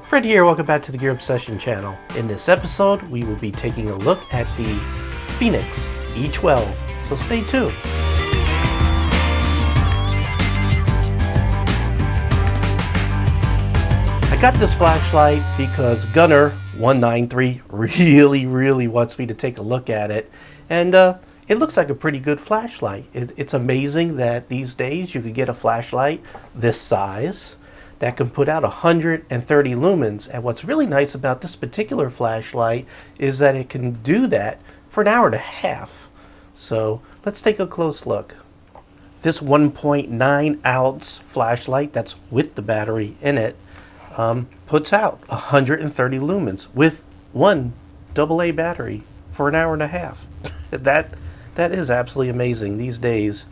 Fred here, welcome back to the Gear Obsession channel. In this episode, we will be taking a look at the Fenix E12, so stay tuned. I got this flashlight because Gunner193 really wants me to take a look at it, and it looks like a pretty good flashlight. It's amazing that these days you could get a flashlight this size that can put out 130 lumens. And what's really nice about this particular flashlight is that it can do that for an hour and a half. So let's take a close look. This 1.9 ounce flashlight that's with the battery in it puts out 130 lumens with one AA battery for an hour and a half. That is absolutely amazing these days,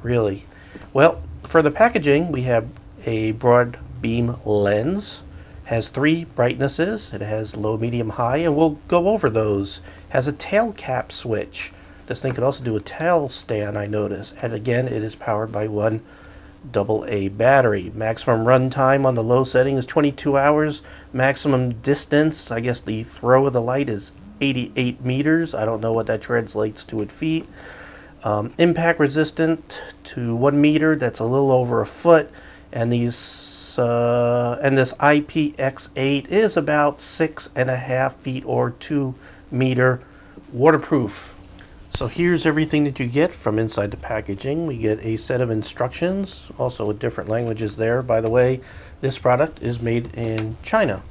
really. Well, for the packaging, we have a broad beam lens, has 3 brightnesses. It has low, medium, high, and we'll go over those. Has a tail cap switch. This thing can also do a tail stand, I noticed. And again, it is powered by one AA battery. Maximum run time on the low setting is 22 hours. Maximum distance, I guess the throw of the light is 88 meters. I don't know what that translates to in feet. Impact resistant to 1 meter. That's a little over a foot. And this IPX8 is about 6.5 feet or 2 meter waterproof. So here's everything that you get from inside the packaging. We get a set of instructions, also with different languages there. By the way, this product is made in China.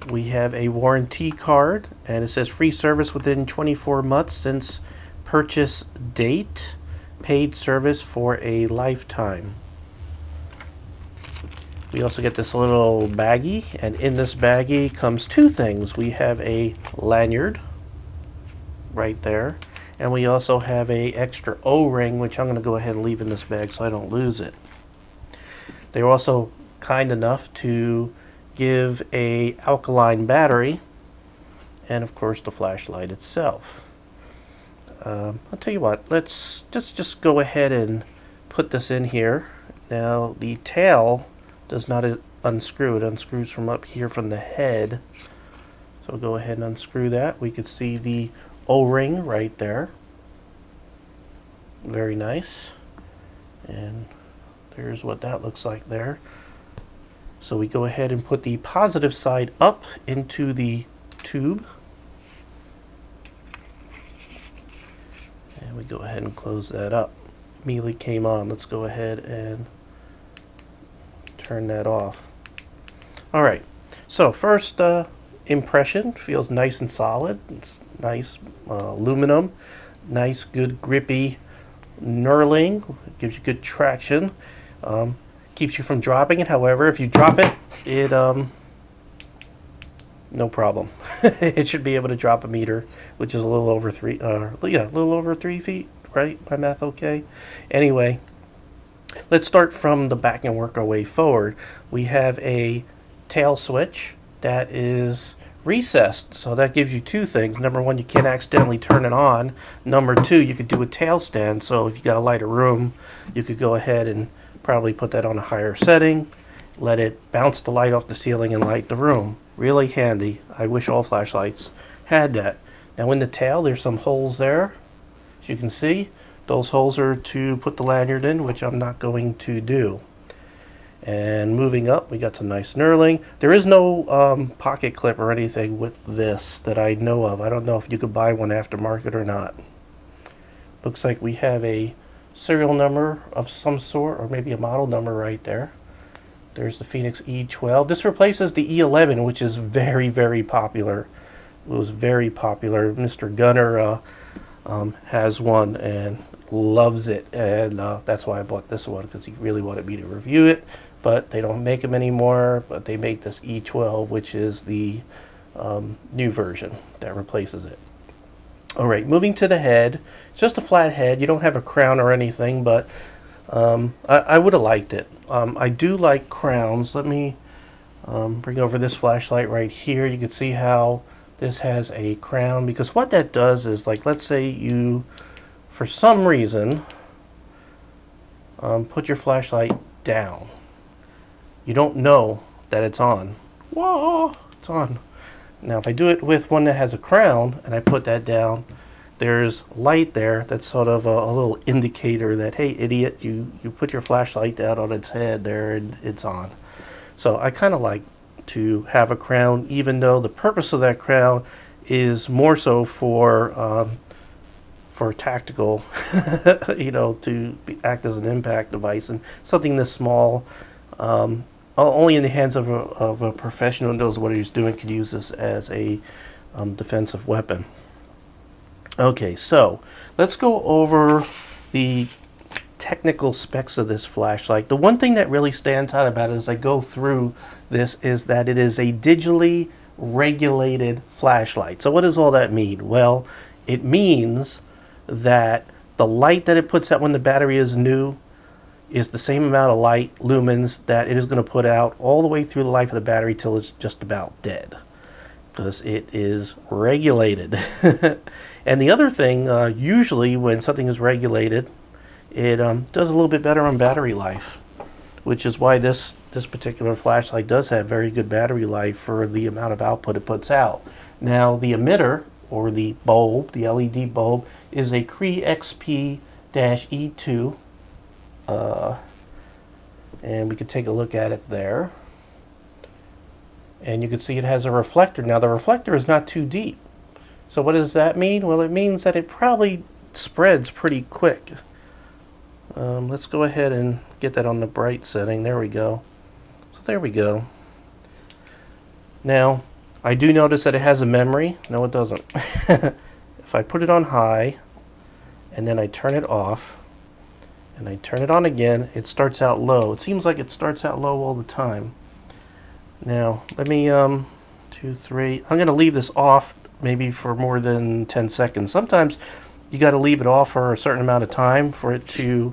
We have a warranty card, and it says free service within 24 months since purchase date, paid service for a lifetime. We also get this little baggie, and in this baggie comes 2 things. We have a lanyard right there, and we also have a extra O-ring, which I'm going to go ahead and leave in this bag so I don't lose it. They're also kind enough to give a alkaline battery, and of course the flashlight itself. I'll tell you what, let's just go ahead and put this in here. Now the tail does not unscrew. It unscrews from up here from the head. So we'll go ahead and unscrew that. We could see the O-ring right there. Very nice. And there's what that looks like there. So we go ahead and put the positive side up into the tube. And we go ahead and close that up. Immediately came on. Let's go ahead and turn that off. Alright, so first impression, feels nice and solid. It's nice aluminum, nice good grippy knurling, gives you good traction, keeps you from dropping it. However, if you drop it, no problem. It should be able to drop a meter, which is a little over 3 feet, right? My math okay? Anyway, let's start from the back and work our way forward. We have a tail switch that is recessed, so that gives you 2 things. Number 1, you can't accidentally turn it on. Number 2, you could do a tail stand, so if you got a lighter room, you could go ahead and probably put that on a higher setting, let it bounce the light off the ceiling and light the room. Really handy. I wish all flashlights had that. Now in the tail, there's some holes there, as you can see. Those holes are to put the lanyard in, which I'm not going to do. And moving up, we got some nice knurling. There is no pocket clip or anything with this that I know of. I don't know if you could buy one aftermarket or not. Looks like we have a serial number of some sort, or maybe a model number right there. There's the Fenix E12. This replaces the E11, which is very popular. It was very popular. Mr. Gunner has one and loves it, and that's why I bought this one, because he really wanted me to review it. But they don't make them anymore, but they make this E12, which is the new version that replaces it. Alright, moving to the head. It's just a flat head. You don't have a crown or anything, but I would have liked it. I do like crowns. Let me bring over this flashlight right here. You can see how this has a crown, because what that does is, like, let's say you, for some reason, put your flashlight down. You don't know that it's on. Whoa, it's on. Now if I do it with one that has a crown and I put that down, there's light there that's sort of a little indicator that, hey idiot, you put your flashlight down on its head there and it's on. So I kind of like to have a crown, even though the purpose of that crown is more so for tactical, to act as an impact device, and something this small, only in the hands of a professional who knows what he's doing could use this as a defensive weapon. Okay, so let's go over the technical specs of this flashlight. The one thing that really stands out about it as I go through this is that it is a digitally regulated flashlight. So what does all that mean? Well, it means that the light that it puts out when the battery is new is the same amount of light lumens that it is going to put out all the way through the life of the battery till it's just about dead, because it is regulated. And the other thing, usually when something is regulated, it does a little bit better on battery life, which is why this particular flashlight does have very good battery life for the amount of output it puts out. Now the emitter, or the bulb, the LED bulb, is a Cree XP-E2, and we can take a look at it there. And you can see it has a reflector. Now the reflector is not too deep. So what does that mean? Well, it means that it probably spreads pretty quick. Let's go ahead and get that on the bright setting. There we go. So there we go. Now, I do notice that it has a memory. No, it doesn't. If I put it on high, and then I turn it off, and I turn it on again, it starts out low. It seems like it starts out low all the time. Now, let me, 2, 3, I'm going to leave this off maybe for more than 10 seconds. Sometimes you got to leave it off for a certain amount of time for it to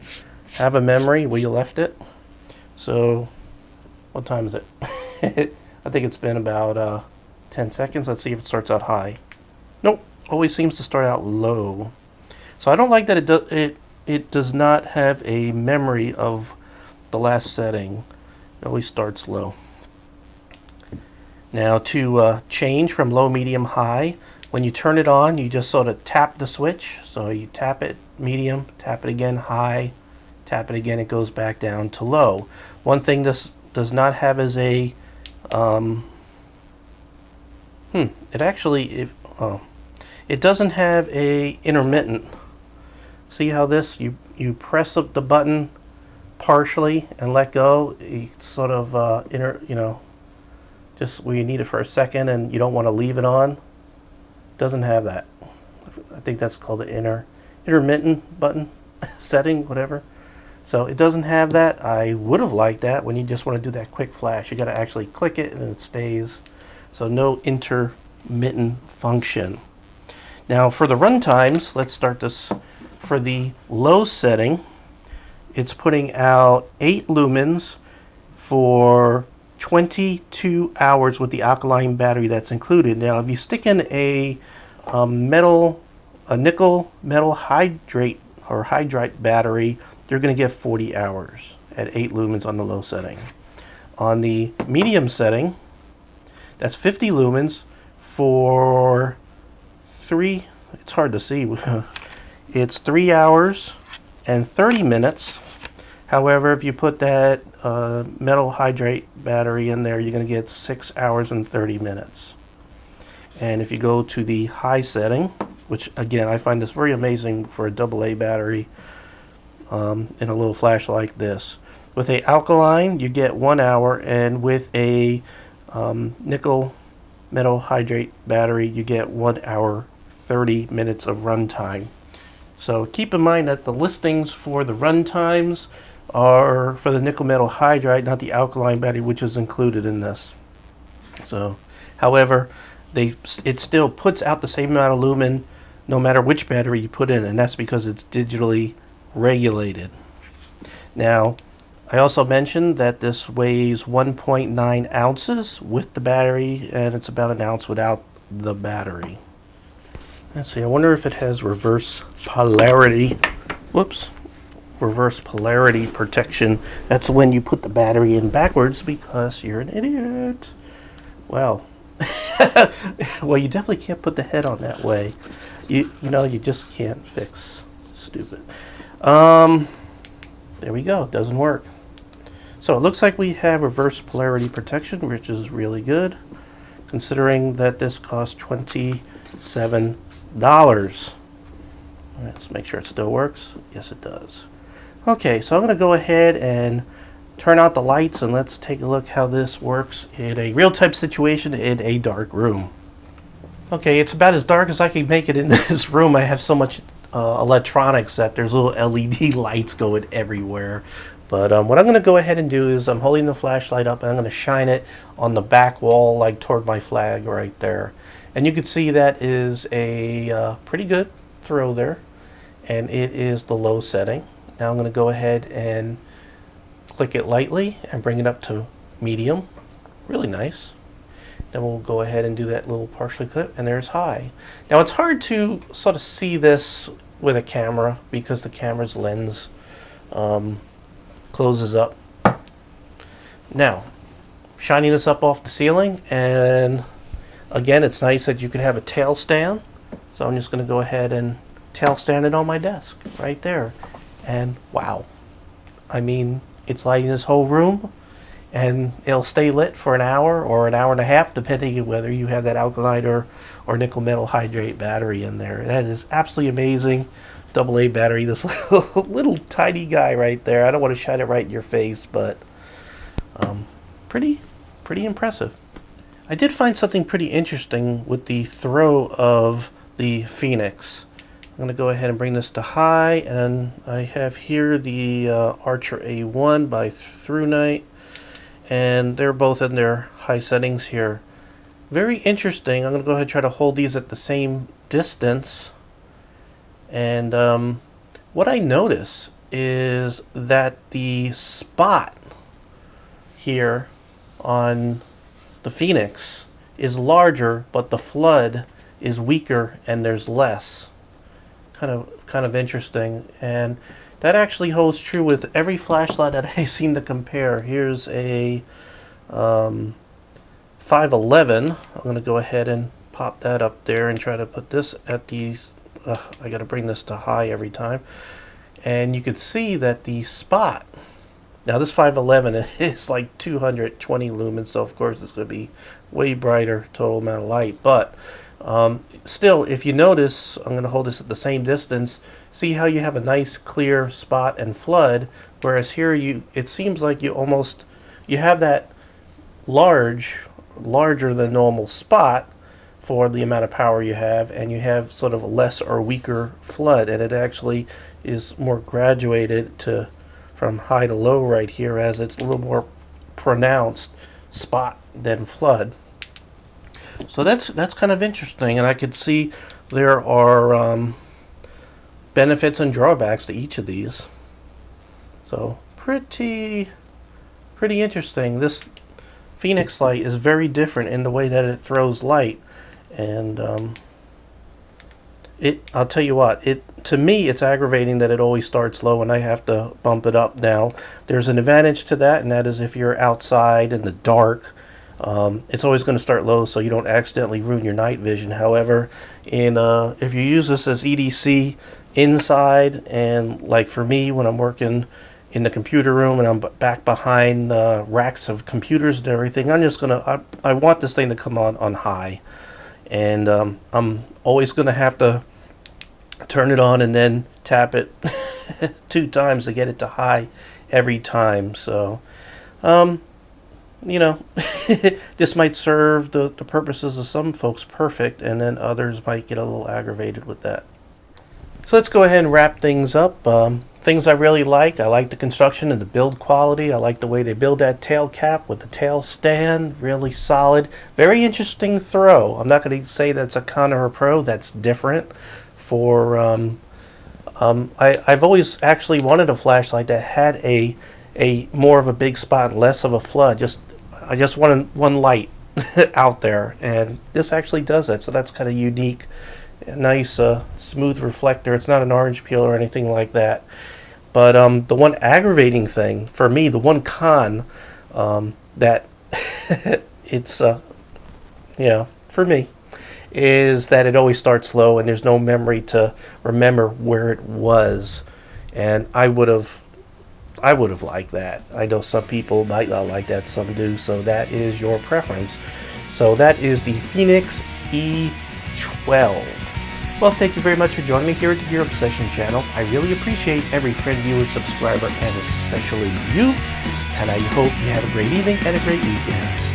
have a memory where you left it. So, what time is it? I think it's been about 10 seconds. Let's see if it starts out high. Nope, always seems to start out low. So I don't like that it does not have a memory of the last setting. It always starts low. Now to change from low, medium, high, when you turn it on, you just sort of tap the switch. So you tap it medium, tap it again high, tap it again, it goes back down to low. One thing this does not have is a it doesn't have a intermittent. See how this, you press up the button partially and let go, you sort of just where you need it for a second and you don't want to leave it on. Doesn't have that. I think that's called the intermittent button setting, whatever. So it doesn't have that. I would have liked that when you just want to do that quick flash. You got to actually click it and it stays. So no intermittent function. Now for the run times, let's start this. For the low setting, it's putting out 8 lumens for 22 hours with the alkaline battery that's included. Now, if you stick in a nickel metal hydrate or hydride battery, you're going to get 40 hours at 8 lumens on the low setting. On the medium setting, that's 50 lumens for 3. It's hard to see. It's 3 hours and 30 minutes. However, if you put that metal hydrate battery in there, you're going to get 6 hours and 30 minutes. And if you go to the high setting, which again I find this very amazing for a AA battery in a little flash like this. With a alkaline, you get 1 hour, and with a nickel metal hydrate battery, you get 1 hour 30 minutes of run time. So keep in mind that the listings for the run times are for the nickel metal hydride, not the alkaline battery, which is included in this. So, however, it still puts out the same amount of lumen no matter which battery you put in, and that's because it's digitally regulated. Now, I also mentioned that this weighs 1.9 ounces with the battery, and it's about an ounce without the battery. Let's see, I wonder if it has reverse polarity. Whoops. reverse polarity protection. That's when you put the battery in backwards because you're an idiot. Well, well, you definitely can't put the head on that way. You know, you just can't fix stupid. There we go. Doesn't work. So it looks like we have reverse polarity protection, which is really good, considering that this cost $27. Let's make sure it still works. Yes, it does. Okay, so I'm going to go ahead and turn out the lights, and let's take a look how this works in a real type situation in a dark room. Okay, it's about as dark as I can make it in this room. I have so much electronics that there's little LED lights going everywhere. But what I'm going to go ahead and do is I'm holding the flashlight up and I'm going to shine it on the back wall, like toward my flag right there. And you can see that is a pretty good throw there. And it is the low setting. Now I'm going to go ahead and click it lightly and bring it up to medium. Really nice. Then we'll go ahead and do that little partially clip, and there's high. Now it's hard to sort of see this with a camera because the camera's lens closes up. Now, shining this up off the ceiling, and again, it's nice that you can have a tail stand. So I'm just going to go ahead and tail stand it on my desk right there. And wow, I mean, it's lighting this whole room, and it'll stay lit for an hour or an hour and a half, depending on whether you have that alkaline or nickel metal hydrate battery in there. That is absolutely amazing. AA battery, this little tiny guy right there. I don't want to shine it right in your face, but pretty impressive. I did find something pretty interesting with the throw of the Fenix. I'm going to go ahead and bring this to high, and I have here the Archer A1 by Through Night, and they're both in their high settings here. Very interesting. I'm going to go ahead and try to hold these at the same distance. And what I notice is that the spot here on the Fenix is larger, but the flood is weaker and there's less. Kind of interesting. And that actually holds true with every flashlight that I seem to compare. Here's a 511. I'm going to go ahead and pop that up there and try to put this at these. I got to bring this to high every time. And you can see that the spot, now this 511 is like 220 lumens, so of course it's going to be way brighter total amount of light. But still, if you notice, I'm going to hold this at the same distance. See how you have a nice clear spot and flood, whereas here it seems like you have that larger than normal spot for the amount of power you have, and you have sort of a less or weaker flood, and it actually is more graduated from high to low right here, as it's a little more pronounced spot than flood. So that's kind of interesting, and I could see there are benefits and drawbacks to each of these. So pretty interesting. This Fenix light is very different in the way that it throws light, and I'll tell you what, to me it's aggravating that it always starts low and I have to bump it up. Now there's an advantage to that, and that is if you're outside in the dark, it's always going to start low so you don't accidentally ruin your night vision. However, if you use this as EDC inside, and like for me when I'm working in the computer room and I'm back behind racks of computers and everything, I want this thing to come on high, and I'm always going to have to turn it on and then tap it 2 times to get it to high every time. So you know, this might serve the purposes of some folks perfect, and then others might get a little aggravated with that. So let's go ahead and wrap things up. Things I really like. I like the construction and the build quality. I like the way they build that tail cap with the tail stand. Really solid. Very interesting throw. I'm not going to say that's a con or a pro. That's different. I've always actually wanted a flashlight that had a more of a big spot and less of a flood. I just wanted one light out there, and this actually does that. So that's kind of unique. A nice smooth reflector. It's not an orange peel or anything like that. But the one aggravating thing for me, the one con that it's for me, is that it always starts slow and there's no memory to remember where it was. And I would have liked that. I know some people might not like that, some do, so that is your preference. So that is the Fenix E12. Well, thank you very much for joining me here at the Gear Obsession channel. I really appreciate every friend, viewer, subscriber, and especially you. And I hope you have a great evening and a great weekend.